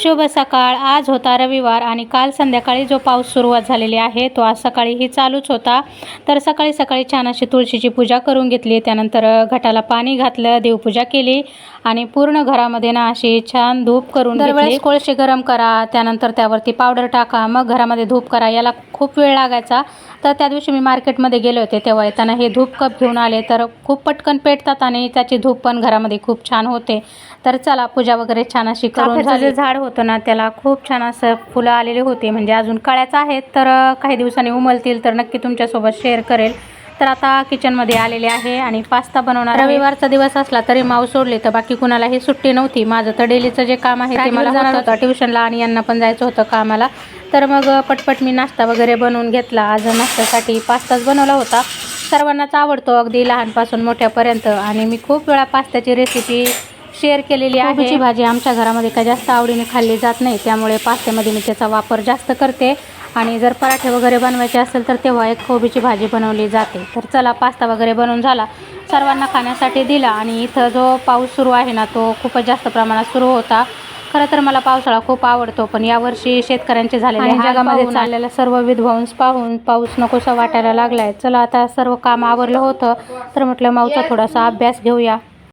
शुभ सकाळ। आज होता रविवार आणि काल संध्याकाळी जो पाऊस सुरुवात झालेली आहे तो आज सकाळीही चालूच होता। तर सकाळी सकाळी छान अशी तुळशीची पूजा करून घेतली, त्यानंतर घटाला पाणी घातलं, देवपूजा केली आणि पूर्ण घरामध्ये ना अशी छान धूप करून घेतली। कोळसे गरम करा, त्यानंतर त्यावरती पावडर टाका, मग घरामध्ये धूप करा, याला खूप वेळ लागायचा। तर त्या दिवशी मी मार्केटमध्ये गेले होते, तेव्हा येताना हे धूप कप घेऊन आले, तर खूप पटकन पेटतात आणि त्याची धूप पण घरामध्ये खूप छान होते। तर चला पूजा वगैरे छान अशी करून झाली। झाड होतं ना त्याला खूप छान असं फुलं आलेले होते, म्हणजे अजून कळ्याच आहेत, तर काही दिवसांनी उमलतील तर नक्की तुमच्यासोबत शेअर करेल। तर आता किचनमध्ये आलेले आहे आणि पास्ता बनवणार। रविवारचा दिवस असला तरी माव सोडले तर बाकी कुणालाही सुट्टी नव्हती। माझं तर डेलीचं जे काम आहे ते मला जाणार होतं ट्युशनला आणि यांना पण जायचं होतं कामाला, तर मग पटपट मी नाश्ता वगैरे बनवून घेतला। आज नाश्त्यासाठी पास्ताच बनवला होता, सर्वांनाच आवडतो अगदी लहानपासून मोठ्यापर्यंत, आणि मी खूप वेळा पास्त्याची रेसिपी शेअर केलेली आहे। कोबीची भाजी आमच्या घरामध्ये काय जास्त आवडीने खाल्ली जात नाही, त्यामुळे पास्त्यामध्ये मी त्याचा वापर जास्त करते, आणि जर पराठे वगैरे बनवायचे असेल तर तेव्हा एक कोबीची भाजी बनवली जाते। तर चला पास्ता वगैरे बनवून झाला, सर्वांना खाण्यासाठी दिला, आणि इथं जो पाऊस सुरू आहे ना तो खूपच जास्त प्रमाणात सुरू होता। खरं तर मला पावसाळा खूप आवडतो, पण यावर्षी शेतकऱ्यांचे झालेले जगामध्ये चाललेला सर्व विध्वंस पाहून पाऊस नकोसा वाटायला लागलाय। चला आता सर्व काम आवरलं होतं, तर म्हटलं माऊचा थोडासा अभ्यास घेऊया।